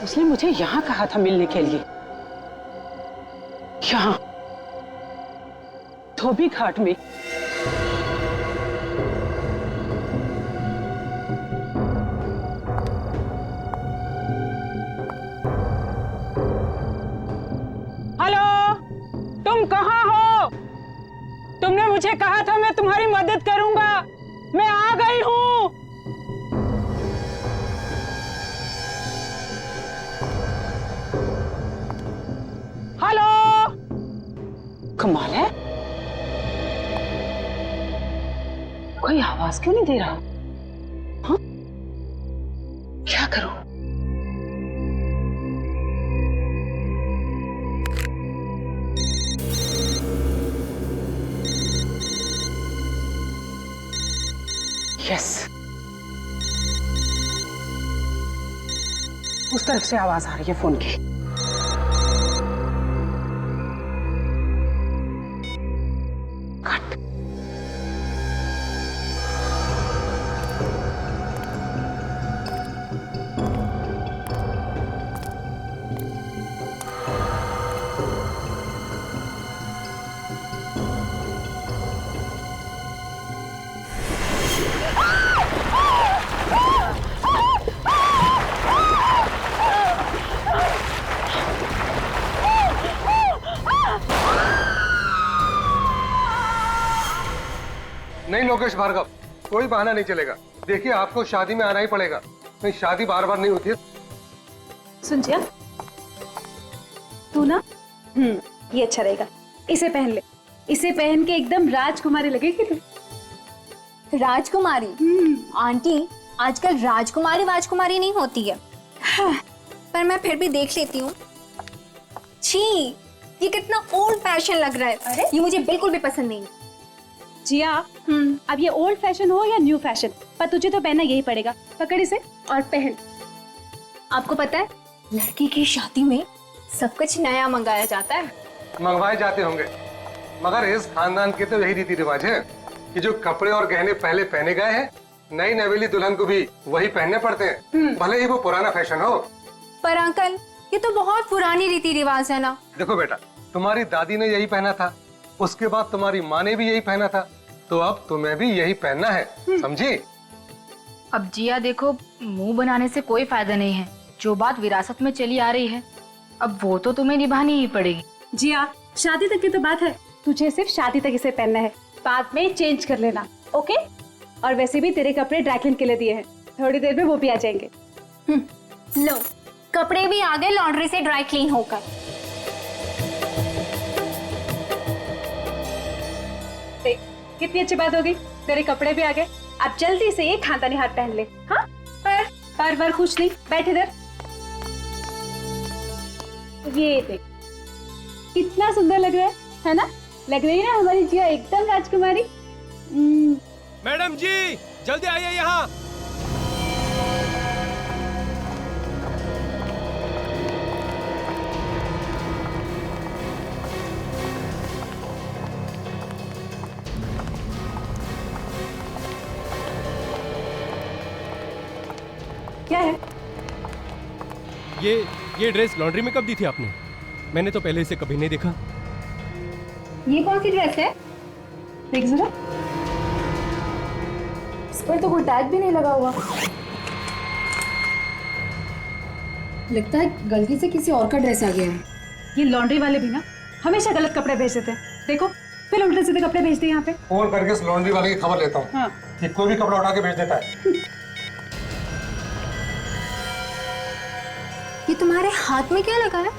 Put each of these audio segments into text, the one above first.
उसने मुझे यहाँ कहा था मिलने के लिए, यहाँ धोबी घाट में। हेलो, तुम कहाँ हो? तुमने मुझे कहा था मैं तुम्हारी मदद करूंगा। मैं आ गई हूँ। हेलो। कमाल है, कोई आवाज क्यों नहीं दे रहा? हाँ, क्या करूं? यस, उस तरफ से आवाज आ रही है फोन की। कट। नहीं लोकेश भार्गव, कोई बहाना नहीं चलेगा। देखिए आपको शादी में आना ही पड़ेगा, नहीं शादी बार बार नहीं होती है। सुन जिया, तू ना ये अच्छा रहेगा, इसे पहन ले। इसे पहन के एकदम राजकुमारी लगेगी तू। राजकुमारी? आंटी, आजकल राजकुमारी वाजकुमारी नहीं होती है। हाँ, पर मैं फिर भी देख लेती हूँ। छी, ये कितना ओल्ड फैशन लग रहा है। अरे ये मुझे बिल्कुल भी पसंद नहीं। जिया, अब ये ओल्ड फैशन हो या न्यू फैशन, पर तुझे तो पहनना यही पड़ेगा। पकड़ इसे और पहन। आपको पता है, लड़की की शादी में सब कुछ नया मंगाया जाता है। मंगवाए जाते होंगे, मगर इस खानदान के तो यही रीति रिवाज है कि जो कपड़े और गहने पहले पहने गए हैं, नई नवेली दुल्हन को भी वही पहनने पड़ते हैं, भले ही वो पुराना फैशन हो। पर अंकल, ये तो बहुत पुरानी रीति रिवाज है ना। देखो बेटा, तुम्हारी दादी ने यही पहना था, उसके बाद तुम्हारी माँ ने भी यही पहना था, तो अब तुम्हें भी यही पहनना है, समझी? अब जिया देखो, मुंह बनाने से कोई फायदा नहीं है। जो बात विरासत में चली आ रही है, अब वो तो तुम्हें निभानी ही पड़ेगी। जिया, शादी तक की तो बात है, तुझे सिर्फ शादी तक इसे पहनना है, बाद में चेंज कर लेना, ओके? और वैसे भी तेरे कपड़े ड्राई क्लीन के लिए दिए हैं, थोड़ी देर में वो भी आ जाएंगे। लो, कपड़े भी आ गए लॉन्ड्री से ड्राई क्लीन होकर। देख, कितनी अच्छी बात होगी, तेरे कपड़े भी आ गए। अब जल्दी से ये खानदानी हार पहन ले। हाँ, पर कुछ नहीं, बैठ इधर। ये देख, कितना सुंदर लग रहा है ना? लग रही है ना हमारी जिया एकदम राजकुमारी। मैडम जी, जल्दी आइए यहाँ। क्या है? ये ड्रेस लॉन्ड्री में कब दी थी आपने? मैंने तो पहले इसे कभी नहीं देखा। ये कौन सी ड्रेस है? देख जरा, इस पर तो कोई टैग भी नहीं लगा हुआ। लगता है गलती से किसी और का ड्रेस आ गया है। ये लॉन्ड्री वाले भी ना हमेशा गलत कपड़े भेज देते हैं। देखो, फिर उल्टे सीधे कपड़े भेजते हैं यहाँ पे। फोन करके इस लॉन्ड्री वाले की खबर लेता हूँ, हाँ। कि कोई भी कपड़ा उठा के भेज देता है। ये तुम्हारे हाथ में क्या लगा है?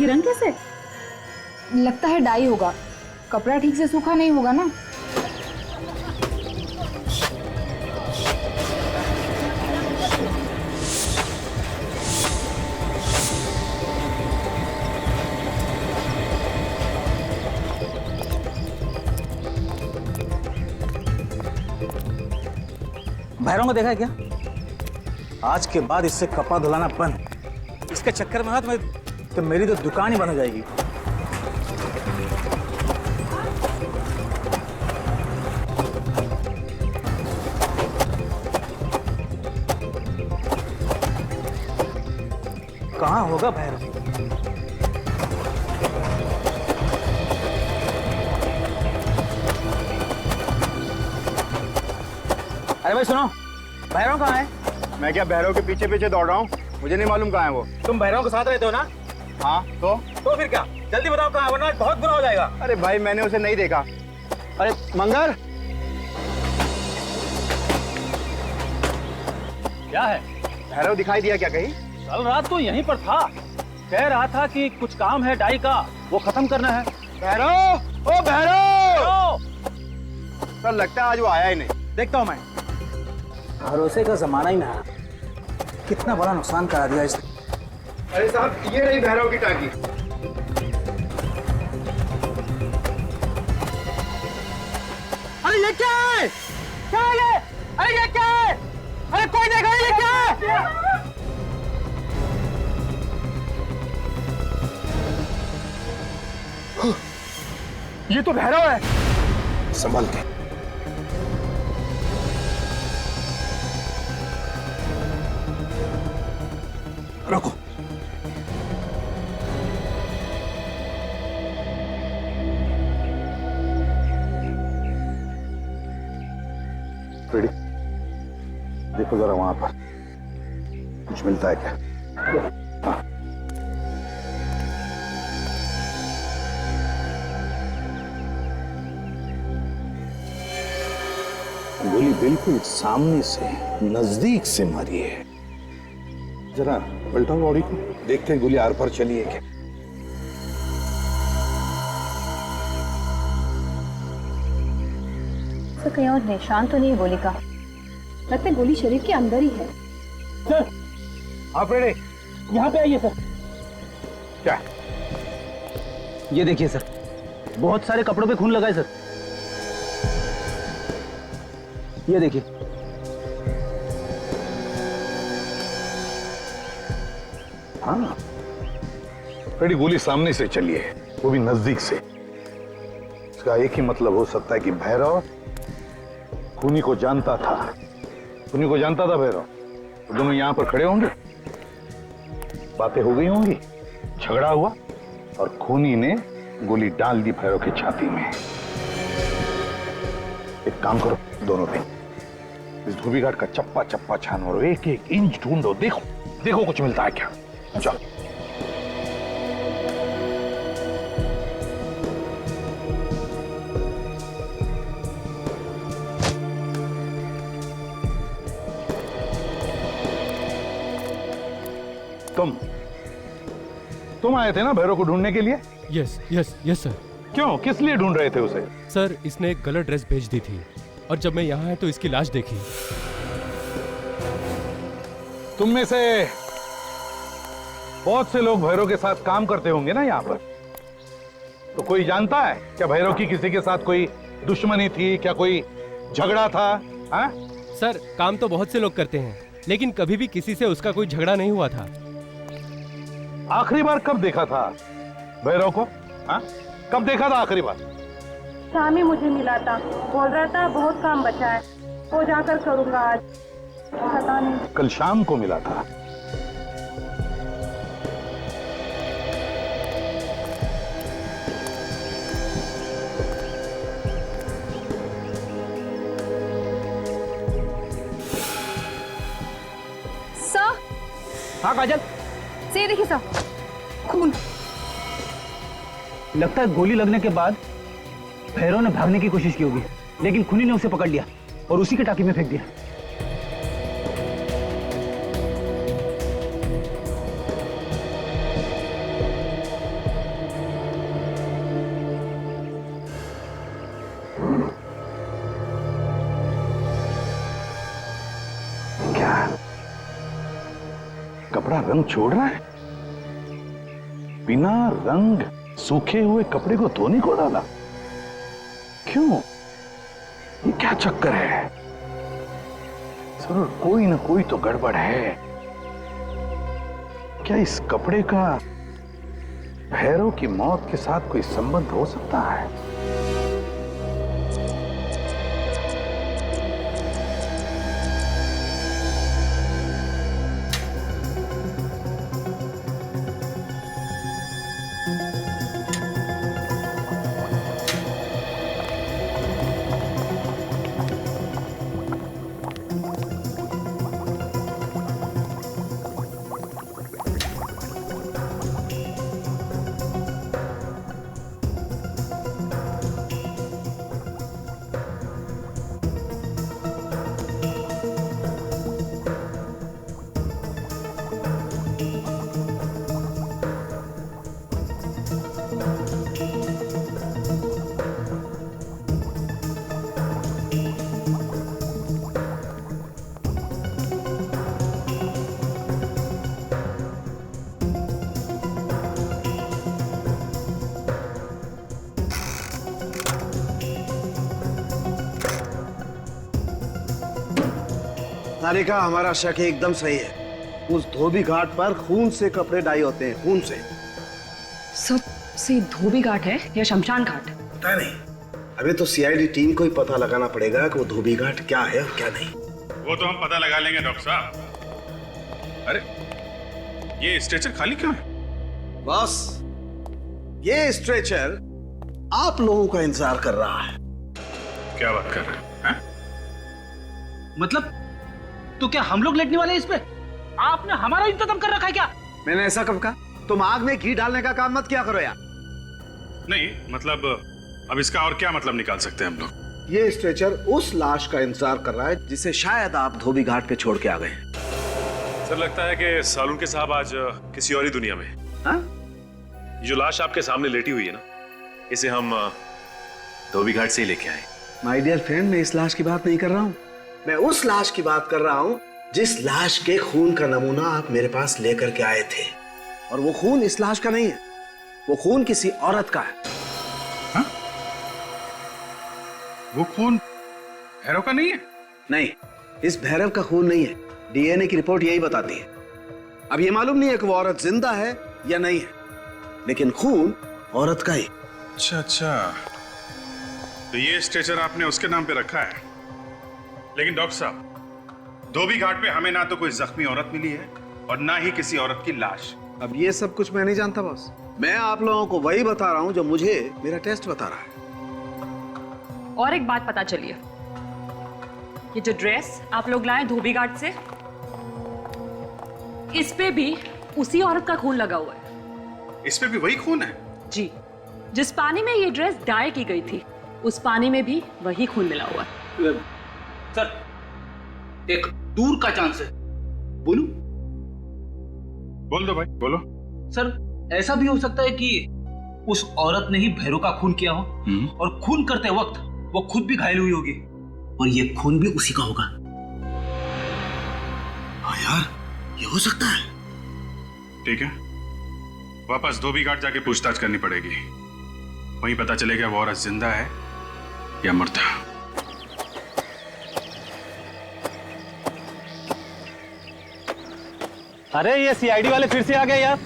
ये रंग कैसे? लगता है डाई होगा, कपड़ा ठीक से सूखा नहीं होगा ना। भैरव को देखा है क्या? आज के बाद इससे कपड़ा धुलाना बंद। इसके चक्कर में ना तो मेरी तो दुकान ही बंद हो जाएगी। कहाँ होगा भैरव? अरे भाई सुनो, भैरव कहाँ है? मैं क्या भैरव के पीछे पीछे दौड़ रहा हूँ? मुझे नहीं मालूम कहाँ है वो। तुम भैरव के साथ रहते हो ना? हाँ तो फिर क्या? जल्दी बताओ कहाँ है, वरना बहुत बुरा हो जाएगा। अरे भाई मैंने उसे नहीं देखा। अरे मंगल, क्या है? भैरव दिखाई दिया क्या कहीं? कल रात तो यहीं पर था, कह रहा था कि कुछ काम है डाई का, वो खत्म करना है। भैरव, ओ भैरव! सर लगता है आज वो आया ही नहीं। देखता हूँ मैं। भरोसे का जमाना ही ना, कितना बड़ा नुकसान करा दिया इसने। अरे साहब, ये रही भैरव की टांकी। अरे ये क्या है? क्या है ये? अरे ये क्या है? अरे कोई देखो ये क्या है? ये तो भैरव है। संभाल के। रखो। रेडी? देखो जरा वहां पर कुछ मिलता है क्या? हाँ। गोली बिल्कुल सामने से, नजदीक से मारी है। जरा पलटाओ बॉडी को, देखते हैं गोली आर पार चली है क्या। तो कहीं और निशान तो नहीं है गोली का, लगता है गोली शरीर के अंदर ही है। सर, आप रेडी? यहाँ पे आइए सर। क्या? ये देखिए सर, बहुत सारे कपड़ों पे खून लगा है सर। ये देखिए। हाँ, रेडी गोली सामने से चली है, वो भी नजदीक से। इसका एक ही मतलब हो सकता है कि भैरव खूनी को जानता था। खूनी को जानता था भैरव, तो दोनों यहां पर खड़े होंगे, बातें हो गई होंगी, झगड़ा हुआ और खूनी ने गोली डाल दी भैरव की छाती में। एक काम करो दोनों पे, इस धोबी घाट का चप्पा चप्पा छान मारो, एक एक इंच ढूंढो, देखो देखो कुछ मिलता है क्या। चलो। तुम आए थे ना भैरव को ढूंढने के लिए? Yes yes yes sir. क्यों, किस लिए ढूंढ रहे थे उसे? सर इसने एक गलत ड्रेस भेज दी थी और जब मैं यहाँ आया तो इसकी लाश देखी। तुम में से बहुत से लोग भैरव के साथ काम करते होंगे ना यहाँ पर, तो कोई जानता है क्या भैरव की किसी के साथ कोई दुश्मनी थी क्या, कोई झगड़ा था? हाँ सर काम तो बहुत से लोग करते हैं, लेकिन कभी भी किसी से उसका कोई झगड़ा नहीं हुआ था। आखिरी बार कब देखा था भैरव को? हाँ कब देखा था आखिरी बार? शाम ही मुझे मिला था, बोल रहा था बहुत काम बचा है, वो जाकर करूंगा आज। पता नहीं। कल शाम को मिला था। सर, हाँ काजल, से देखिए सर, खून। लगता है गोली लगने के बाद भैरव ने भागने की कोशिश की होगी, लेकिन खूनी ने उसे पकड़ लिया और उसी के टाकी में फेंक दिया। क्या कपड़ा रंग छोड़ रहा है? बिना रंग सूखे हुए कपड़े को धोने को डाला? क्यों, ये क्या चक्कर है? जरूर कोई ना कोई तो गड़बड़ है। क्या इस कपड़े का भैरव की मौत के साथ कोई संबंध हो सकता है? सारिका, हमारा शक एकदम सही है। उस धोबी घाट पर खून से कपड़े डाई होते हैं, खून से। सबसे धोबी घाट है या शमशान घाट? पता नहीं, अभी तो सीआईडी टीम को ही पता लगाना पड़ेगा कि वो धोबी घाट क्या है और क्या नहीं। वो तो हम पता लगा लेंगे डॉक्टर साहब। अरे ये स्ट्रेचर खाली क्यों है? बस ये स्ट्रेचर आप लोगों का इंतजार कर रहा है। क्या बात कर रहे हैं? मतलब तो क्या हम लोग लेटने वाले हैं इस पे? आपने हमारा इंतजाम कर रखा है क्या? मैंने ऐसा कब कहा? तुम आग में घी डालने का काम मत किया करो यार। नहीं मतलब अब इसका और क्या मतलब निकाल सकते हैं हम लोग? ये स्ट्रेचर उस लाश का इंतजार कर रहा है जिसे शायद आप धोबी घाट पे छोड़ के आ गए। सर लगता है कि सालून के साहब आज किसी और ही दुनिया में। हाँ? जो लाश आपके सामने लेटी हुई है ना, इसे हम धोबी घाट से ही लेके आए। माय डियर फ्रेंड, मैं इस लाश की बात नहीं कर रहा हूँ। मैं उस लाश की बात कर रहा हूँ जिस लाश के खून का नमूना आप मेरे पास लेकर के आए थे। और वो खून इस लाश का नहीं है, वो खून किसी औरत का है। हाँ? वो खून भैरव का नहीं है? नहीं, इस भैरव का खून नहीं है। डीएनए की रिपोर्ट यही बताती है। अब ये मालूम नहीं है कि वो औरत जिंदा है या नहीं है, लेकिन खून औरत का ही। अच्छा अच्छा, तो ये स्ट्रेचर आपने उसके नाम पे रखा है। लेकिन डॉक्टर साहब, धोबी घाट पे हमें ना तो कोई जख्मी औरत मिली है और ना ही किसी औरत की लाश। अब ये सब कुछ मैं नहीं जानता बॉस। मैं आप लोगों को वही बता रहा हूं जो मुझे मेरा टेस्ट बता रहा है। और एक बात पता चली है, ये जो ड्रेस आप लोग लाए धोबी घाट से, इस पे भी उसी औरत का खून लगा हुआ है। इस पे भी वही खून है? जी, जिस पानी में ये ड्रेस डाई की गई थी उस पानी में भी वही खून मिला हुआ है। सर एक दूर का चांस है, बोलूं? बोल दो भाई, बोलो। सर ऐसा भी हो सकता है कि उस औरत ने ही भैरव का खून किया हो और खून करते वक्त वो खुद भी घायल हुई होगी और ये खून भी उसी का होगा। हाँ यार, ये हो सकता है। ठीक है, वापस धोबी घाट जाके पूछताछ करनी पड़ेगी। वहीं पता चलेगा वो औरत जिंदा है या मरता। अरे ये सीआईडी वाले फिर से आ गए यार।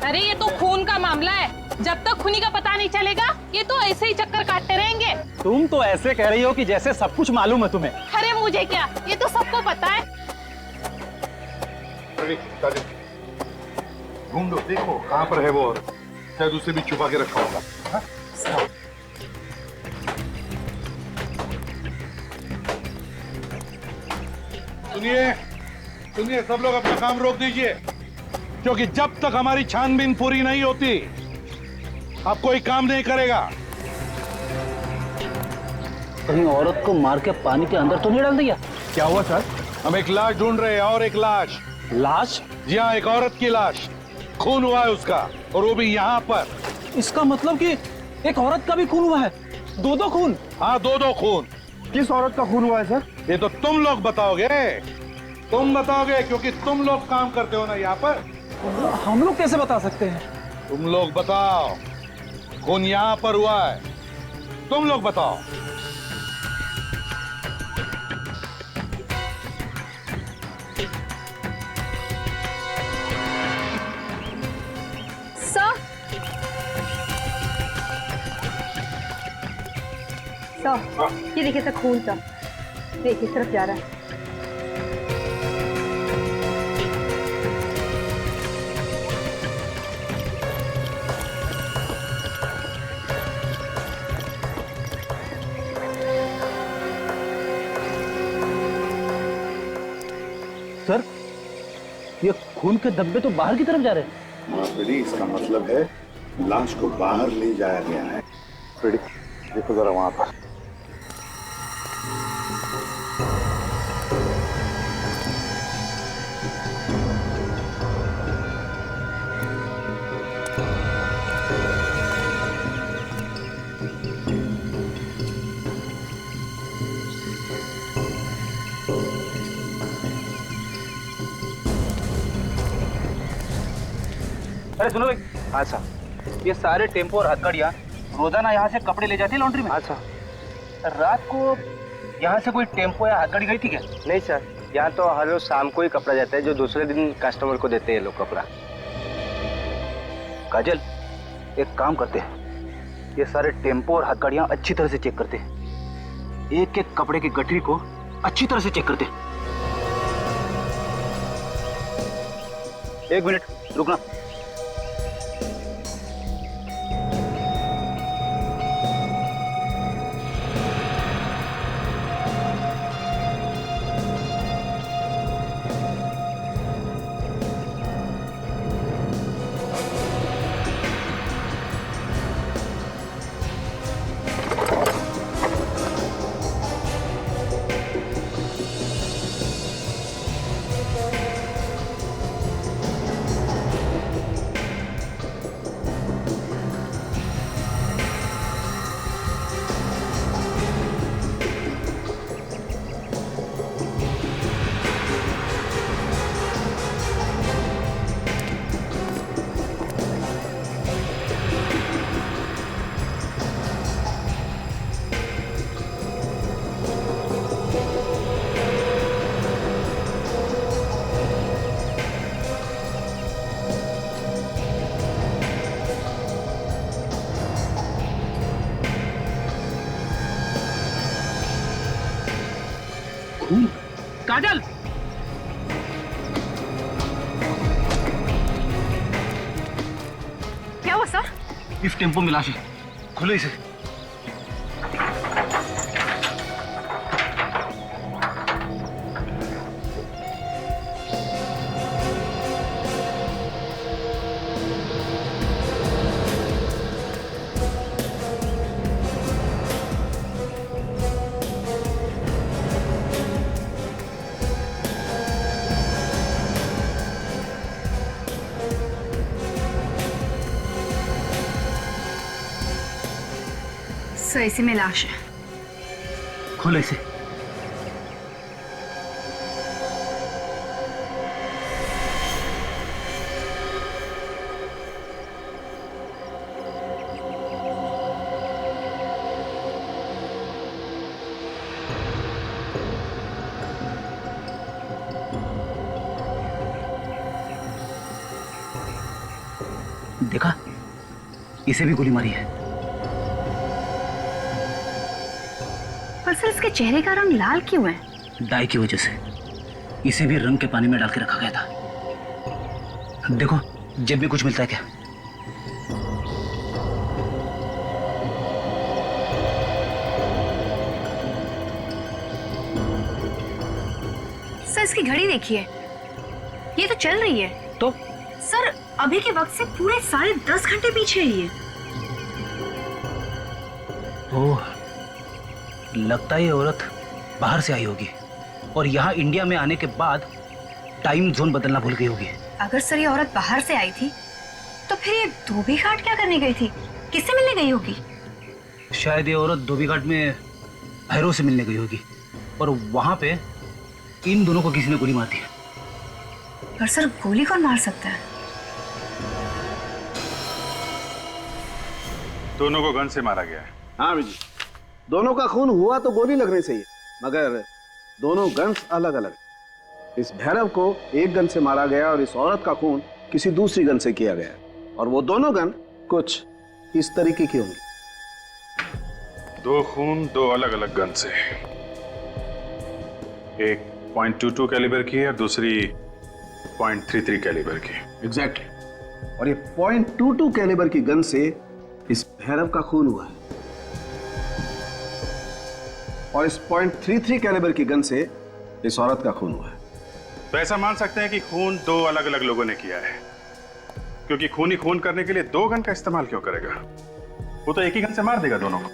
अरे ये तो खून का मामला है, जब तक खूनी का पता नहीं चलेगा ये तो ऐसे ही चक्कर काटते रहेंगे। तुम तो ऐसे कह रही हो कि जैसे सब कुछ मालूम है तुम्हें। अरे मुझे क्या, ये तो सबको पता है। ढूंढो, देखो कहाँ पर है वो औरत, शायद उसे भी छुपा के रखा होगा। हाँ? सुनिए सुनिए, सब लोग अपना काम रोक दीजिए, क्योंकि जब तक हमारी छानबीन पूरी नहीं होती अब कोई काम नहीं करेगा। कहीं औरत को मार के पानी के अंदर तो नहीं डाल दिया? क्या हुआ सर? हम एक लाश ढूंढ रहे हैं, और एक लाश। लाश? जी हाँ, एक औरत की लाश, खून हुआ है उसका, और वो भी यहाँ पर। इसका मतलब कि एक औरत का भी खून हुआ है? दो खून? हाँ, दो खून। किस औरत का खून हुआ है सर? ये तो तुम लोग बताओगे, तुम बताओगे, क्योंकि तुम लोग काम करते हो ना यहाँ पर। हम लोग कैसे बता सकते हैं? तुम लोग बताओ, खून यहाँ पर हुआ है, तुम लोग बताओ। ये देखिए सर, खून सा देखिए इस तरफ जा रहा है। खून के धब्बे तो बाहर की तरफ जा रहे हैं। हाँ फ्रेडी, इसका मतलब है लाश को बाहर ले जाया गया है। फ्रेडी देखो जरा वहां पर। अरे सुनो भाई। हाँ सर। ये सारे टेम्पो और हथकड़ियाँ रोजाना यहाँ से कपड़े ले जाते हैं लॉन्ड्री में। हाँ सर। रात को यहाँ से कोई टेम्पो या हथकड़ी गई थी क्या? नहीं सर, यहाँ तो हर रोज शाम को ही कपड़ा जाता है, जो दूसरे दिन कस्टमर को देते हैं लोग कपड़ा। काजल, एक काम करते हैं, ये सारे टेम्पो और हथकड़ियाँ अच्छी तरह से चेक करते हैं, एक एक कपड़े की गठरी को अच्छी तरह से चेक करते हैं। एक मिनट रुकना। काजल, क्या हुआ सर? इस टेम्पो में लाश है, खोलो इसे। सर इसी में लाश है। खोलो इसे। देखा, इसे भी गोली मारी है। पर सर इसके चेहरे का रंग लाल क्यों है? डाई की वजह से। इसे भी रंग के पानी में डाल के रखा गया था। देखो जेब में कुछ मिलता है क्या? सर इसकी घड़ी देखिए, ये तो चल रही है। तो सर अभी के वक्त से पूरे 10.5 घंटे पीछे है ये। ओह, लगता है ये औरत बाहर से आई होगी और यहाँ इंडिया में आने के बाद टाइम जोन बदलना भूल गई होगी। अगर सर ये औरत बाहर से आई थी तो फिर ये धोबी घाट क्या करने गई थी? किससे मिलने गई होगी? शायद ये औरत धोबी घाट में भैरव से मिलने गई होगी और वहां पे इन दोनों को किसी ने गोली मार दी। पर सर गोली कौन मार सकता है? दोनों को गन से मारा गया है। हाँ विजय, दोनों का खून हुआ तो गोली लगने से ही, मगर दोनों गन्स अलग अलग। इस भैरव को एक गन से मारा गया और इस औरत का खून किसी दूसरी गन से किया गया, और वो दोनों गन कुछ इस तरीके की होंगी। दो खून दो अलग अलग गन से, एक .22 कैलिबर की है और दूसरी .33 कैलिबर की। एग्जैक्टली, और ये .22 कैलिबर की गन से इस भैरव का खून हुआ है और इस .33 कैलिबर की गन से इस औरत का खून हुआ है। तो ऐसा मान सकते हैं कि खून 2 अलग अलग लोगों ने किया है, क्योंकि खूनी खून करने के लिए 2 गन का इस्तेमाल क्यों करेगा? वो तो एक ही गन से मार देगा दोनों को।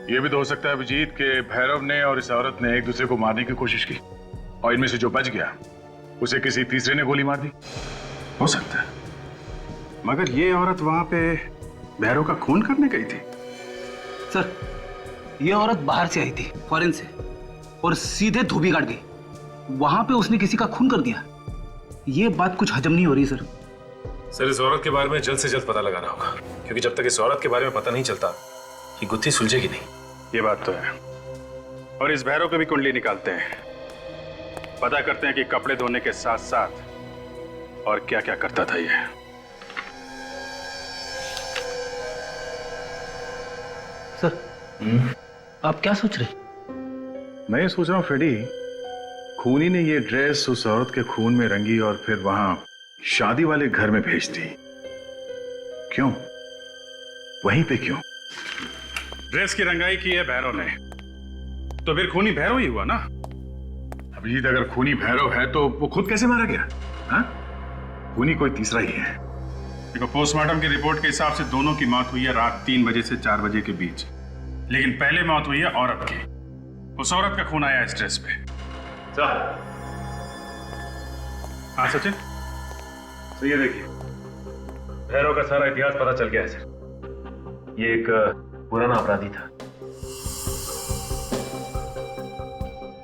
ये भी तो हो सकता है अभिजीत के भैरव ने और इस औरत ने एक दूसरे को मारने की कोशिश की और इनमें से जो बच गया उसे किसी तीसरे ने गोली मार दी। हो सकता है, मगर ये औरत वहां पे भैरव का खून करने गई थी। सर, ये औरत बाहर से आई थी, फॉरेन से, और सीधे धोबी घाट गई। वहां पे उसने किसी का खून कर दिया। ये बात कुछ हजम नहीं हो रही सर। सर, इस औरत के बारे में जल्द से जल्द पता लगाना होगा, क्योंकि जब तक इस औरत के बारे में पता नहीं चलता ये गुत्थी सुलझेगी नहीं। ये बात तो है। और इस भैरव की भी कुंडली निकालते हैं, पता करते हैं कि कपड़े धोने के साथ साथ और क्या क्या करता था ये। सर, आप क्या सोच रहे? मैं ये सोच रहा हूं फ्रेडी, खूनी ने ये ड्रेस उस औरत के खून में रंगी और फिर वहां शादी वाले घर में भेज दी। क्यों? वहीं पे क्यों? ड्रेस की रंगाई की है भैरव ने, तो फिर खूनी भैरव ही हुआ ना। अभिजीत, अगर खूनी भैरव है तो वो खुद कैसे मारा गया? हाँ? खूनी कोई तीसरा ही है। देखो, पोस्टमार्टम की रिपोर्ट के हिसाब से दोनों की मौत हुई है रात 3 बजे से 4 बजे के बीच, लेकिन पहले मौत हुई है औरत की। उस औरत का खून आया इस ड्रेस पे। हाँ सचिन, तो ये देखिए, भैरव का सारा इतिहास पता चल गया है सर। ये एक पुराना अपराधी था।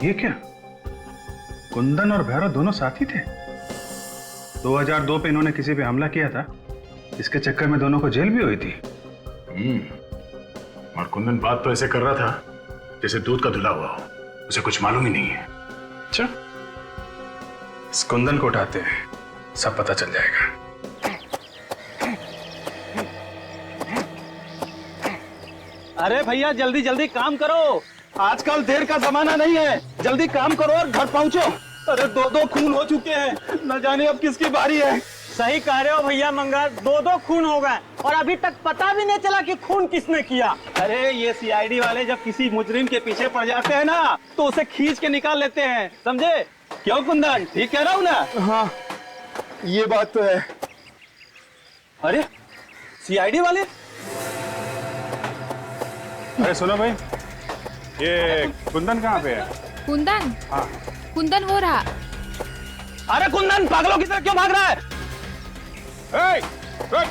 ये क्या? कुंदन और भैरव दोनों साथी थे? 2002 पे इन्होंने किसी पे हमला किया था, इसके चक्कर में दोनों को जेल भी हुई थी। और कुंदन बात तो ऐसे कर रहा था जैसे दूध का धुला हुआ हो, उसे कुछ मालूम ही नहीं है। अच्छा, इस कुंदन को उठाते हैं, सब पता चल जाएगा। अरे भैया, जल्दी जल्दी काम करो, आजकल देर का जमाना नहीं है। जल्दी काम करो और घर पहुंचो। अरे 2 खून हो चुके हैं, न जाने अब किसकी बारी है। सही कह रहे हो भैया मंगल, 2 खून हो गए और अभी तक पता भी नहीं चला कि खून किसने किया। अरे ये सीआईडी वाले जब किसी मुजरिम के पीछे पड़ जाते हैं ना, तो उसे खींच के निकाल लेते हैं, समझे? क्यों कुंदन, ठीक कह रहा हूँ ना? हाँ, ये बात तो है। अरे सीआईडी वाले? अरे सुनो भाई, ये कुंदन कहाँ पे है? कुंदन? हाँ। कुंदन हो रहा। अरे कुंदन पागलों की तरह क्यों भाग रहा है? रुक!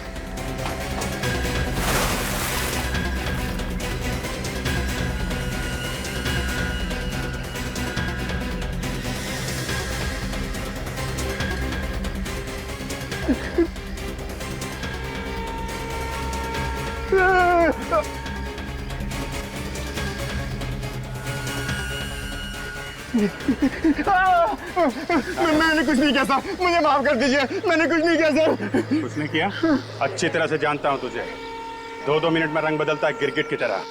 मैंने कुछ नहीं किया साहब, मुझे माफ कर दीजिए, मैंने कुछ नहीं किया सर। कुछ नहीं किया? अच्छी तरह से जानता हूं तुझे। 2-2 मिनट में रंग बदलता है गिरगिट की तरह।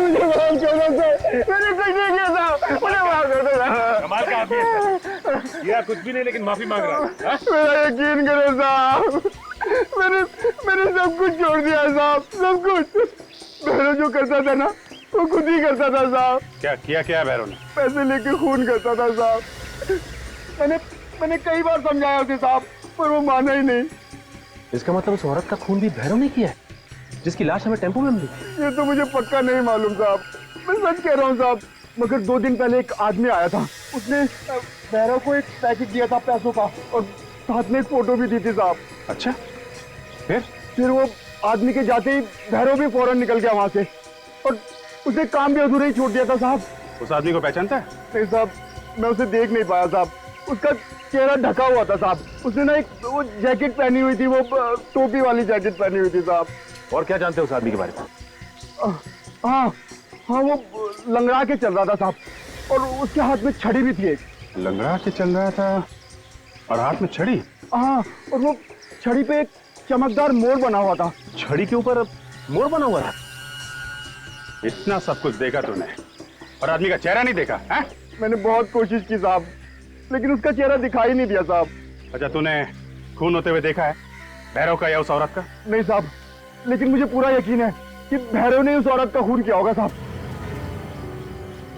मुझे माफ कर दो सर, मैंने कुछ नहीं किया साहब, मुझे माफ कर दो साहब। कमाल का आदमी है सर। ये कुछ भी नहीं, लेकिन माफी मांग रहा है। मेरा यकीन करो साहब, मैंने सब कुछ छोड़ दिया साहब, सब कुछ। भैरव जो करता था ना, वो खुद ही करता था साहब। क्या किया? क्या भैरव ने? पैसे लेके खून करता था साहब। मैंने कई बार समझाया उसे साहब, पर वो माना ही नहीं। इसका मतलब उस औरत का खून भी भैरव ने किया है, जिसकी लाश हमें टेम्पो में मिली? ये तो मुझे पक्का नहीं मालूम साहब, मैं सच कह रहा हूँ साहब। मगर 2 दिन पहले एक आदमी आया था, उसने भैरव को एक पैकेट दिया था पैसों का, और साथ में एक फोटो भी दी थी साहब। अच्छा, फिर वो आदमी के जाते ही भैरव भी फौरन निकल गया वहां से, और उसे काम भी अधूरा ही छोड़ दिया था साहब। उस आदमी को पहचानता है? नहीं साहब, मैं उसे देख नहीं पाया साहब, उसका चेहरा ढका हुआ था साहब। उसने ना एक वो जैकेट पहनी हुई थी, वो टोपी वाली जैकेट पहनी हुई थी साहब। और क्या जानते हो उस आदमी के बारे में? हाँ, वो लंगड़ा के चल रहा था साहब, और उसके हाथ में छड़ी भी थी एक। लंगड़ा के चल रहा था और हाथ में छड़ी? हाँ, और वो छड़ी पे एक चमकदार मोर बना हुआ था। छड़ी के ऊपर मोर बना हुआ था? इतना सब कुछ देखा तूने और आदमी का चेहरा नहीं देखा है? मैंने बहुत कोशिश की साहब, लेकिन उसका चेहरा दिखाई नहीं दिया साहब। अच्छा, तूने खून होते हुए देखा है भैरव का या उस औरत का? नहीं साहब, लेकिन मुझे पूरा यकीन है कि भैरव ने उस औरत का खून किया होगा साहब।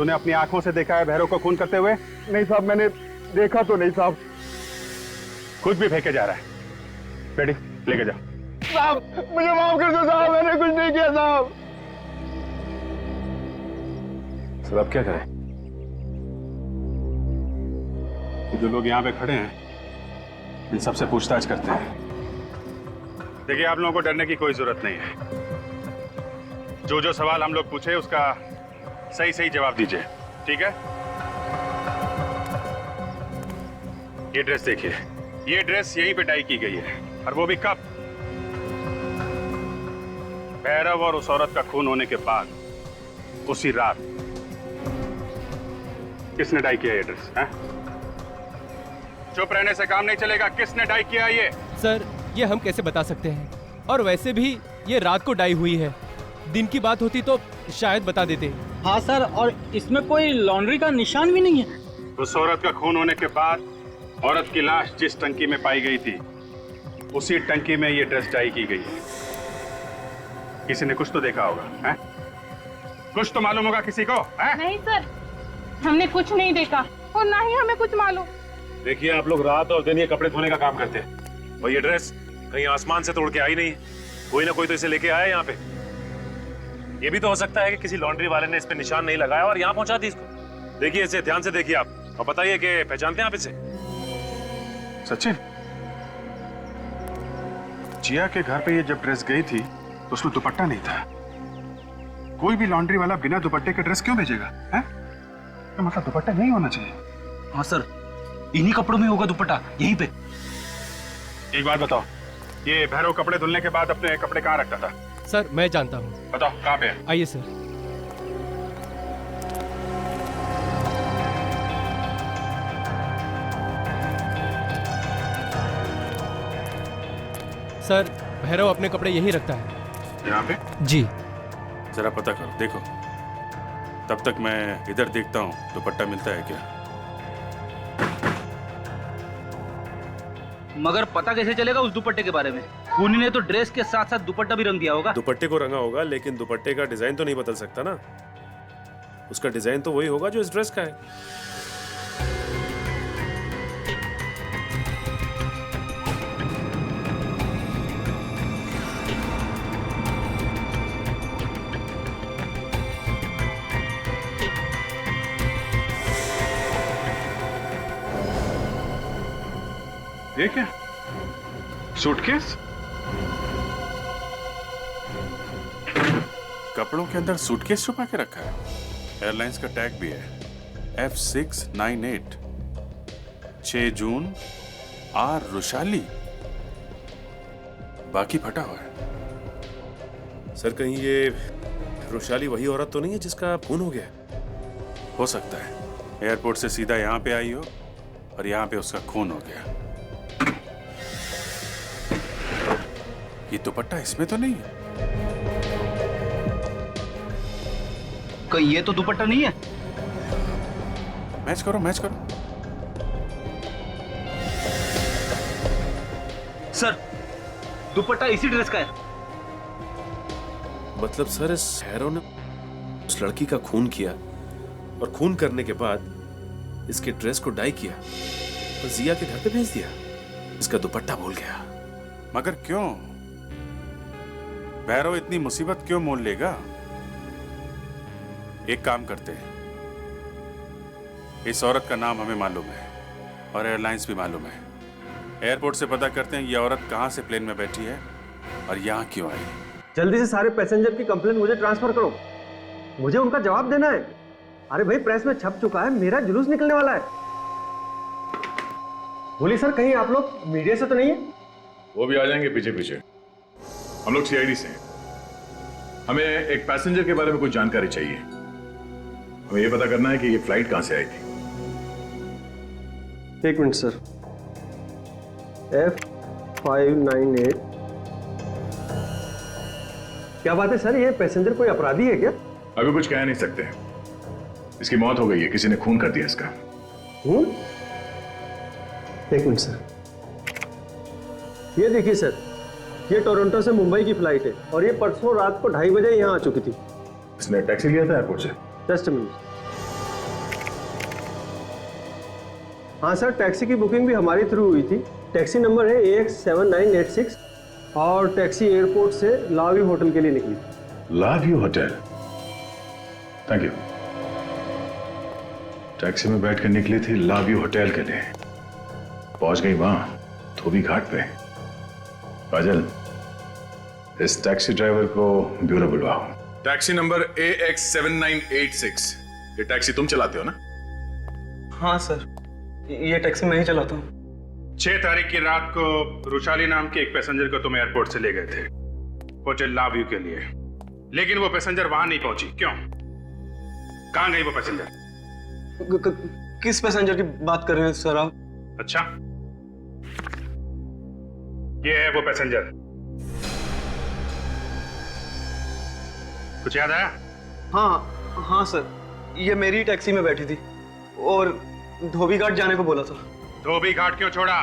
तूने अपनी आंखों से देखा है भैरव को खून करते हुए? नहीं साहब, मैंने देखा तो नहीं साहब। कुछ भी फेंके जा रहा है। बेटी लेके जा। साहब मुझे माफ कर दो साहब, मैंने कुछ नहीं किया साहब। सर अब क्या करें? जो लोग यहाँ पे खड़े हैं इन सबसे पूछताछ करते हैं। देखिए आप लोगों को डरने की कोई जरूरत नहीं है। जो सवाल हम लोग पूछे उसका सही सही जवाब दीजिए, ठीक है? ये ड्रेस देखिए, ये ड्रेस यहीं पे डाई की गई है, और वो भी कब? भैरव और उस औरत का खून होने के बाद, उसी रात। किसने डाई किया ये ड्रेस? चुप रहने से काम नहीं चलेगा। किसने डाई किया ये? सर ये हम कैसे बता सकते हैं, और वैसे भी ये रात को डाई हुई है। दिन की बात होती तो शायद बता देते। हाँ सर, और इसमें कोई लॉन्ड्री का निशान भी नहीं है। उस औरत का खून होने के बाद औरत की लाश जिस टंकी में पाई गई थी, उसी टंकी में ये ड्रेस डाई की गई है। किसी ने कुछ तो देखा होगा, हैं? कुछ तो मालूम होगा किसी को, हैं? नहीं सर, हमने कुछ नहीं देखा और ना ही हमें कुछ मालूम। देखिए आप लोग रात और दिन ये कपड़े धोने का काम करते हैं, और ये ड्रेस कहीं आसमान से तोड़ के आई नहीं है। कोई ना कोई तो इसे लेके आया यहाँ पे। ये भी तो हो सकता है कि किसी लॉन्ड्री वाले ने इस पे निशान नहीं लगाया और यहाँ पहुंचा दी इसको। देखिए इसे ध्यान से देखिए आप, और बताइए कि पहचानते हैं आप इसे? सचिन, जिया के घर पे ये जब ड्रेस गई थी तो उसमें दुपट्टा नहीं था। कोई भी लॉन्ड्री वाला बिना दुपट्टे के ड्रेस क्यों भेजेगा, हैं? तो मतलब दुपट्टा नहीं होना चाहिए। हाँ सर, इन्हीं कपड़ों में होगा दुपट्टा, यहीं पे। एक बात बताओ, ये भैरव कपड़े धुलने के बाद अपने कपड़े कहाँ रखता था? सर मैं जानता हूँ। बताओ कहाँ पे है? आइए सर। सर भैरव अपने कपड़े यहीं रखता है। यहाँ पे? जी। जरा पता करो, देखो। तब तक मैं इधर देखता हूँ दुपट्टा मिलता है क्या। मगर पता कैसे चलेगा उस दुपट्टे के बारे में? खूनी ने तो ड्रेस के साथ साथ दुपट्टा भी रंग दिया होगा। दुपट्टे को रंगा होगा, लेकिन दुपट्टे का डिजाइन तो नहीं बदल सकता ना। उसका डिजाइन तो वही होगा जो इस ड्रेस का है। ये क्या? सूटकेस? कपड़ों के अंदर सूटकेस छुपा के रखा है। एयरलाइंस का टैग भी है, F698, 6 जून, आर रुशाली। बाकी फटा हुआ है। सर कहीं ये रुशाली वही औरत तो नहीं है जिसका खून हो गया? हो सकता है एयरपोर्ट से सीधा यहाँ पे आई हो और यहाँ पे उसका खून हो गया। ये दुपट्टा इसमें तो नहीं है। कहीं ये तो दुपट्टा नहीं है? मैच करो, मैच करो। सर दुपट्टा इसी ड्रेस का है। मतलब सर इस भैरव ने उस लड़की का खून किया, और खून करने के बाद इसके ड्रेस को डाई किया और जिया के घर पे भेज दिया। इसका दुपट्टा भूल गया। मगर क्यों? भैरव इतनी मुसीबत क्यों मोल लेगा? एक काम करते हैं, इस औरत का नाम हमें मालूम है और एयरलाइंस भी मालूम है। एयरपोर्ट से पता करते हैं ये औरत कहां से प्लेन में बैठी है और यहां क्यों आई। जल्दी से सारे पैसेंजर की कंप्लेंट मुझे ट्रांसफर करो, मुझे उनका जवाब देना है। अरे भाई प्रेस में छप चुका है, मेरा जुलूस निकलने वाला है। बोलिए सर, कहीं आप लोग मीडिया से तो नहीं है? वो भी आ जाएंगे पीछे पीछे। हम लोग सीआईडी से हैं। हमें एक पैसेंजर के बारे में कुछ जानकारी चाहिए। हमें ये पता करना है कि ये फ्लाइट कहां से आई थी। एक मिनट सर। F598। क्या बात है सर, ये पैसेंजर कोई अपराधी है क्या? अभी कुछ कह नहीं सकते। इसकी मौत हो गई है, किसी ने खून कर दिया इसका। खून? एक मिनट सर, ये देखिए सर, ये टोरंटो से मुंबई की फ्लाइट है और ये परसों रात को 2:30 बजे यहाँ आ चुकी थी। इसने टैक्सी लिया था एयरपोर्ट से? Just a minute. हाँ सर, टैक्सी की बुकिंग भी हमारी थ्रू हुई थी। टैक्सी नंबर है AX7986 और टैक्सी एयरपोर्ट से लावी होटल के लिए निकली। लाव्यू होटल, थैंक यू। टैक्सी में बैठ कर निकली थी लाव्यू होटल के लिए, पहुंच गई वहां धोबी घाट पे। काजल, इस टैक्सी ड्राइवर को ब्यूरो बुलवाओ। टैक्सी नंबर AX7986, ये टैक्सी तुम चलाते हो ना? हाँ सर, ये टैक्सी मैं ही चलाता हूँ। 6 तारीख की रात को रुशाली नाम के एक पैसेंजर को तुम एयरपोर्ट से ले गए थे होटल लाव्यू के लिए, लेकिन वो पैसेंजर वहां नहीं पहुंची, क्यों? कहां गई वो पैसेंजर? किस पैसेंजर की बात कर रहे हैं सर आप? अच्छा, ये है वो पैसेंजर। कुछ याद आया? हाँ सर, ये मेरी टैक्सी में बैठी थी और धोबी घाट जाने को बोला था। धोबी घाट क्यों छोड़ा?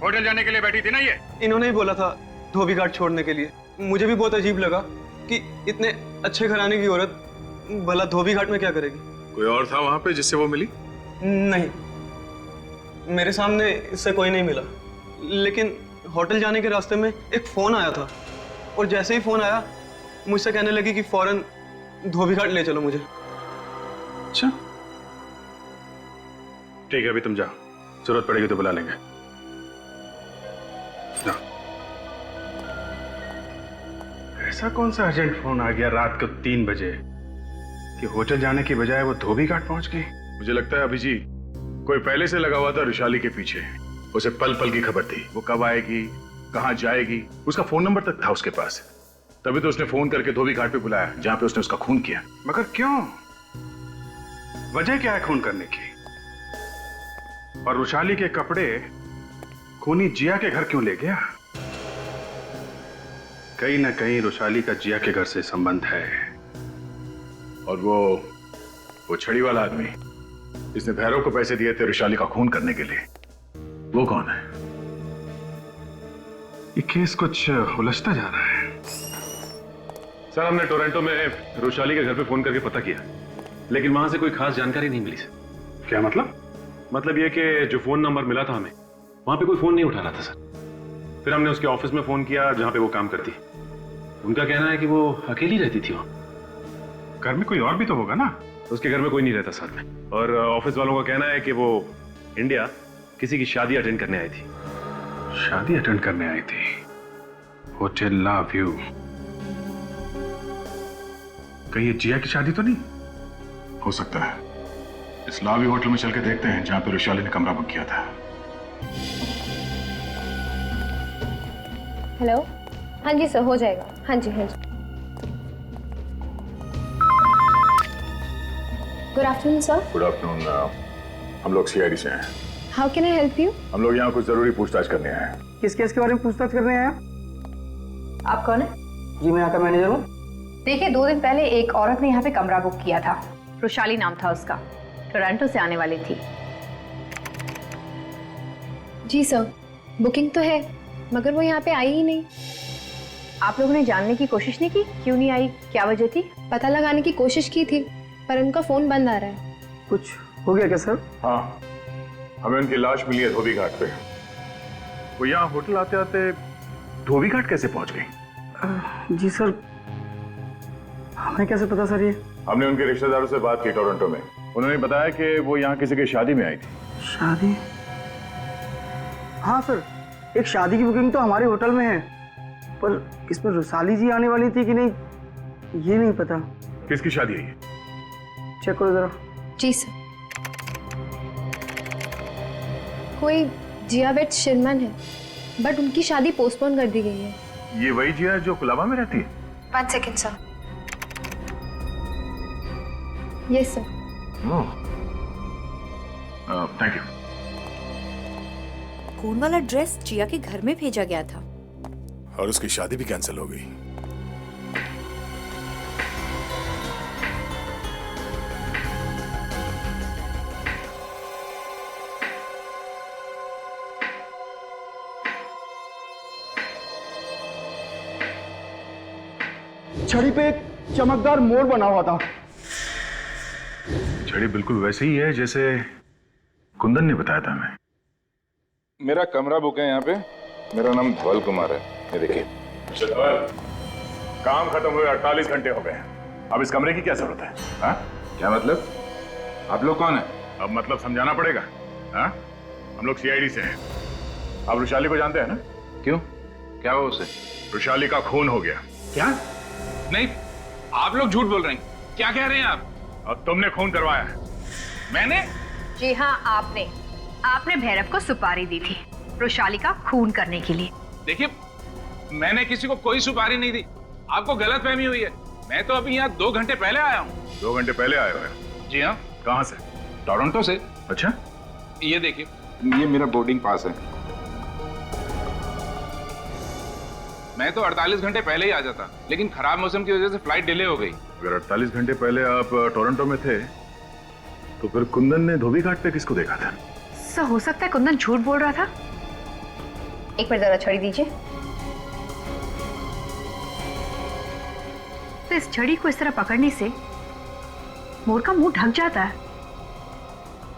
होटल जाने के लिए बैठी थी ना ये? इन्होंने ही बोला था धोबी घाट छोड़ने के लिए। मुझे भी बहुत अजीब लगा कि इतने अच्छे घराने की औरत भला धोबी घाट में क्या करेगी। कोई और था वहां पे जिससे वो मिली? नहीं, मेरे सामने इससे कोई नहीं मिला, लेकिन होटल जाने के रास्ते में एक फोन आया था और जैसे ही फोन आया मुझसे कहने लगी कि फौरन धोबी घाट ले चलो मुझे। अच्छा ठीक है, अभी तुम जाओ, जरूरत पड़ेगी तो बुला लेंगे। जाओ। ऐसा कौन सा अर्जेंट फोन आ गया रात को 3 बजे कि होटल जाने की बजाय वो धोबी घाट पहुंच गई? मुझे लगता है अभिजीत कोई पहले से लगा हुआ था रुशाली के पीछे। उसे पल पल की खबर थी, वो कब आएगी, कहां जाएगी, उसका फोन नंबर तक था उसके पास। तभी तो उसने फोन करके धोबी घाट पे बुलाया जहां पे उसने उसका खून किया। मगर क्यों? वजह क्या है खून करने की? और रुशाली के कपड़े खूनी जिया के घर क्यों ले गया? कहीं ना कहीं रुशाली का जिया के घर से संबंध है। और वो छड़ी वाला आदमी जिसने भैरव को पैसे दिए थे रुशाली का खून करने के लिए, वो कौन है? ये केस कुछ उलझता जा रहा है। सर, हमने टोरंटो में रुशाली के घर पे फोन करके पता किया, लेकिन वहां से कोई खास जानकारी नहीं मिली सर। क्या मतलब? मतलब ये कि जो फोन नंबर मिला था हमें, वहां पे कोई फोन नहीं उठा रहा था सर। फिर हमने उसके ऑफिस में फोन किया जहां पे वो काम करती। उनका कहना है कि वो अकेली रहती थी वहां। घर में कोई और भी तो होगा ना? उसके घर में कोई नहीं रहता साथ में। और ऑफिस वालों का कहना है कि वो इंडिया किसी की शादी अटेंड करने आई थी। शादी अटेंड करने आई थी होटल लाव्यू। कहीं ये जिया की शादी तो नहीं? हो सकता है। इस लाव्यू होटल में चल के देखते हैं जहां पे रुशाली ने कमरा बुक किया था। हेलो, हाँ जी सर, हो जाएगा। हाँ जी हाँ जी। Good afternoon sir. Good afternoon. हम लोग CID से हैं। How can I help you? हम लोग यहाँ कुछ जरूरी पूछताछ करने आए हैं। किस केस के बारे में पूछताछ करने आए? आप कौन है? जी, मैं यहाँ का मैनेजर हूँ। देखिए, 2 दिन पहले एक औरत ने यहाँ पे कमरा बुक किया था। रुशाली नाम था उसका, टोरंटो से आने वाली थी। जी सर, बुकिंग तो है, मगर वो यहाँ पे आई ही नहीं। आप लोगों ने जानने की कोशिश नहीं की क्यों नहीं आई, क्या वजह थी? पता लगाने की कोशिश की थी, पर उनका फोन बंद आ रहा है। कुछ हो गया क्या सर? हाँ, हमें उनकी लाश मिली है धोबी घाट पे। वो यहाँ होटल आते आते धोबी घाट कैसे पहुंच गई? जी सर, हमें कैसे पता सर? ये हमने उनके रिश्तेदारों से बात की टोरंटो में। उन्होंने बताया कि वो यहाँ किसी की शादी में आई थी। शादी? हाँ सर, एक शादी की बुकिंग तो हमारे होटल में है, पर इसमें रुशाली जी आने वाली थी कि नहीं ये नहीं पता। किसकी शादी है ये? चेक करो जरा। जी सर, कोई जियावेट शिरमन है, बट उनकी शादी पोस्टपोन कर दी गई है। ये वही जिया जो कुलाबा में रहती है? 1 second sir. Yes sir. Thank you. खून वाला ड्रेस जिया के घर में भेजा गया था और उसकी शादी भी कैंसिल हो गई। छड़ी पे एक चमकदार मोड़ बना हुआ था। छड़ी बिल्कुल वैसे ही है जैसे कुंदन ने बताया था हमें। मेरा कमरा बुक है यहाँ पे। मेरा नाम धवल कुमार है। ये देखिए। धवल, काम खत्म हुए 48 घंटे हो गए। अब इस कमरे की क्या जरूरत है? हाँ? क्या मतलब? आप लोग कौन है? अब मतलब समझाना पड़ेगा। हाँ? हम लोग सीआईडी से हैं। आप रुशाली को जानते हैं ना? क्यों? क्या हुआ उसे? रुशाली का खून हो गया। क्या? नहीं, आप लोग झूठ बोल रहे हैं। क्या कह रहे हैं आप? अब तुमने खून करवाया है। मैंने? जी हाँ, आपने भैरव को सुपारी दी थी रुशाली का खून करने के लिए। देखिए, मैंने किसी को कोई सुपारी नहीं दी। आपको गलतफहमी हुई है। मैं तो अभी यहाँ 2 घंटे पहले आया हूँ। 2 घंटे पहले आए हुए? जी हाँ। कहाँ से? टोरंटो से। अच्छा, ये देखिए, ये मेरा बोर्डिंग पास है। मैं तो 48 घंटे पहले ही आ जाता, लेकिन खराब मौसम की वजह से फ्लाइट डिले हो गई। अगर 48 घंटे पहले आप टोरंटो में थे, तो फिर कुंदन ने धोबी घाट पे किसको देखा था? सर, हो सकता है कुंदन झूठ बोल रहा था। एक बार जरा छड़ी दीजिए। तो इस छड़ी को इस तरह पकड़ने से मोर का मुंह ढक जाता है,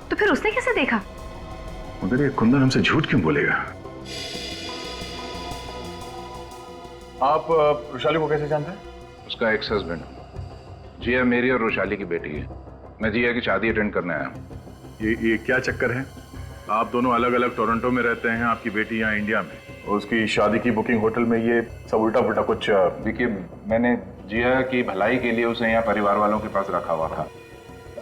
तो फिर उसने कैसे देखा? मगर ये कुंदन हमसे झूठ क्यों बोलेगा? आप रुशाली को कैसे जानते हैं? उसका एक्स हस्बैंड। जिया मेरी और रोशाली की बेटी है। मैं जिया की शादी अटेंड करने आया हूँ। ये क्या चक्कर है? आप दोनों अलग अलग टोरंटो में रहते हैं, आपकी बेटी यहाँ इंडिया में, और उसकी शादी की बुकिंग होटल में। ये सब उल्टा पुल्टा कुछ। देखिए, मैंने जिया की भलाई के लिए उसे यहाँ परिवार वालों के पास रखा हुआ था।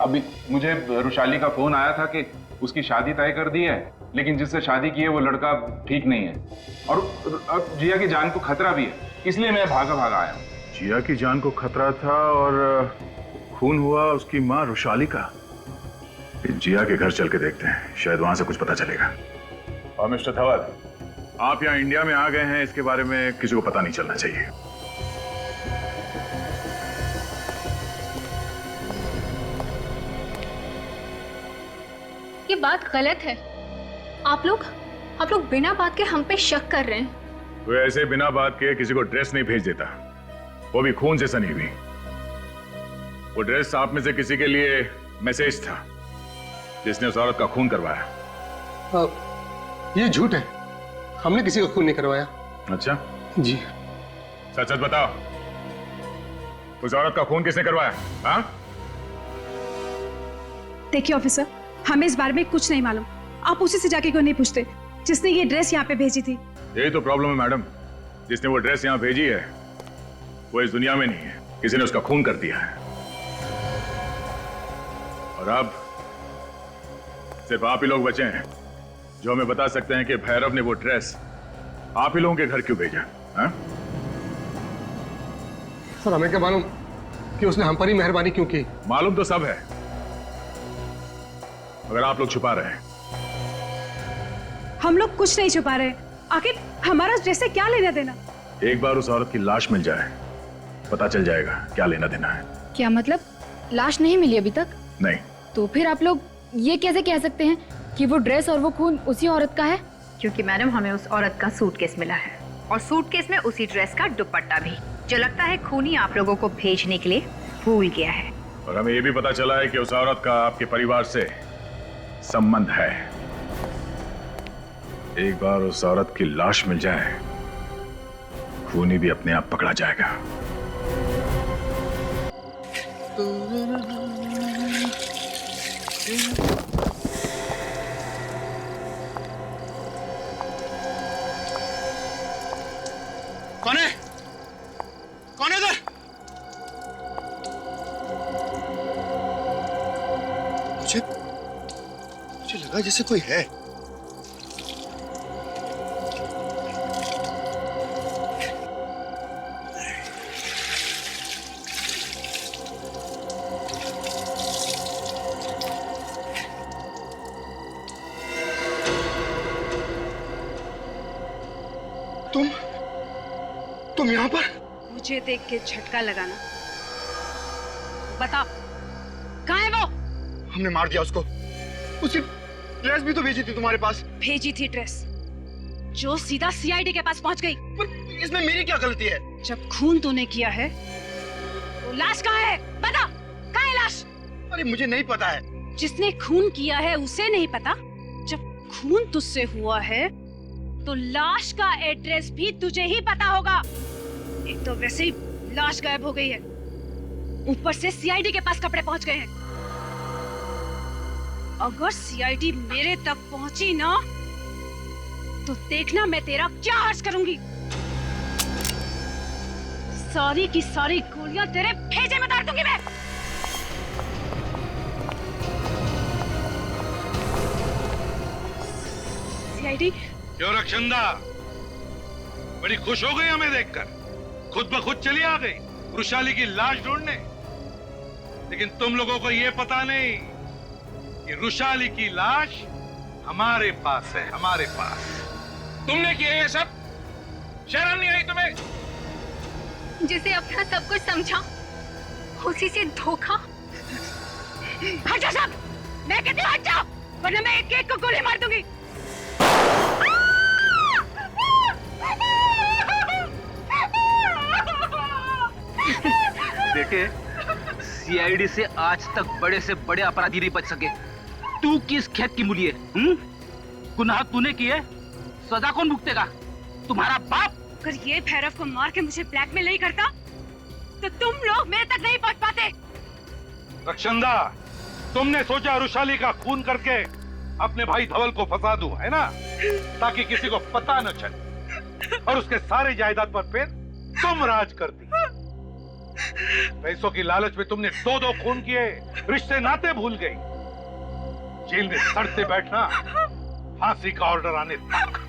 अभी मुझे रुशाली का फोन आया था कि उसकी शादी तय कर दी है, लेकिन जिससे शादी की है वो लड़का ठीक नहीं है, और अब जिया की जान को खतरा भी है, इसलिए मैं भागा आया हूँ। जिया की जान को खतरा था और खून हुआ उसकी माँ रुशाली का। जिया के घर चल के देखते हैं, शायद वहां से कुछ पता चलेगा। और मिस्टर धवल, आप यहाँ इंडिया में आ गए हैं, इसके बारे में किसी को पता नहीं चलना चाहिए। ये बात गलत है। आप लोग बिना बात के हम पे शक कर रहे हैं। वो ऐसे बिना बात के किसी को ड्रेस नहीं भेज देता, वो भी खून से सनी हुई। वो ड्रेस आप में से किसी के लिए मैसेज था, जिसने उस औरत का खून करवाया। ये झूठ है। हमने किसी का खून नहीं करवाया। अच्छा जी। सच सच बताओ, उस औरत का खून किसने करवाया? हाँ? देखिए ऑफिसर, हमें इस बारे में कुछ नहीं मालूम। आप उसी से जाके क्यों नहीं पूछते जिसने ये ड्रेस यहाँ पे भेजी थी? यही तो प्रॉब्लम है मैडम। जिसने वो ड्रेस यहाँ भेजी है वो इस दुनिया में नहीं है, किसी ने उसका खून कर दिया है। और अब सिर्फ आप ही लोग बचे हैं जो हमें बता सकते हैं कि भैरव ने वो ड्रेस आप ही लोगों के घर क्यों भेजा। हाँ? सर, हमें क्या मालूम कि उसने हम पर ही मेहरबानी क्यों की। मालूम तो सब है, अगर आप लोग छुपा रहे हैं। हम लोग कुछ नहीं छुपा रहे। आखिर हमारा ड्रेस से क्या लेना देना? एक बार उस औरत की लाश मिल जाए, पता चल जाएगा क्या लेना देना है। क्या मतलब? लाश नहीं मिली अभी तक? नहीं। तो फिर आप लोग ये कैसे कह सकते हैं कि वो ड्रेस और वो खून उसी औरत का है? क्योंकि मैडम, हमें उस औरत का सूटकेस मिला है, और सूटकेस में उसी ड्रेस का दुपट्टा भी, जो लगता है खूनी आप लोगों को भेजने के लिए भूल गया है। और हमें ये भी पता चला है कि उस औरत का आपके परिवार से संबंध है। एक बार उस औरत की लाश मिल जाए, खूनी भी अपने आप पकड़ा जाएगा। कौन है? कौन है इधर? मुझे लगा जैसे कोई है। तुम यहाँ पर? मुझे देख के झटका लगाना। बताओ, कहाँ है वो? हमने मार दिया उसको। उसकी ड्रेस भी तो भेजी थी तुम्हारे पास। भेजी थी ड्रेस, जो सीधा सीआईडी के पास पहुंच गई। पर इसमें मेरी क्या गलती है? जब खून तूने किया है तो लाश कहाँ है? बता, कहाँ है लाश? अरे मुझे नहीं पता है। जिसने खून किया है उसे नहीं पता खून तुझसे हुआ है तो लाश का एड्रेस भी तुझे ही पता होगा। एक तो वैसे ही लाश गायब हो गई है, ऊपर से सीआईडी के पास कपड़े पहुंच गए हैं। अगर सीआईडी मेरे तक पहुंची ना तो देखना मैं तेरा क्या हर्ष करूंगी। सारी की सारी गोलियां तेरे भेजे में डाल दूंगी मैं। सीआईडी। क्यों रक्षंदा, बड़ी खुश हो गई हमें देखकर? खुद ब खुद चली आ गई वृषाली की लाश ढूंढने। लेकिन तुम लोगों को यह पता नहीं कि वृषाली की लाश हमारे पास है, हमारे पास। तुमने किया ये सब? शर्म नहीं आई तुम्हें? जिसे अपना सब कुछ समझा उसी से धोखा। हट जा सब, मैं कहती हूँ हट जाओ, वरना मैं एक एक को गोली मार दूंगी। बेटे, सीआईडी से आज तक बड़े से बड़े अपराधी नहीं बच सके। तू किस खेत की मूली है? गुनाह तूने किए, सजा कौन भुगतेगा? तुम्हारा बाप। अगर ये भैरव को मार के मुझे ब्लैकमेल नहीं करता तो तुम लोग मेरे तक नहीं पहुंच पाते। रक्षंदा, तुमने सोचा वृषाली का खून करके अपने भाई धवल को फंसा दूं, है ना? ताकि किसी को पता न चले और उसके सारे जायदाद पर फिर तुम राज करती। पैसों की लालच में तुमने 2-2 खून किए, रिश्ते नाते भूल गई। जेल में सड़ते बैठना, फांसी का ऑर्डर आने तक।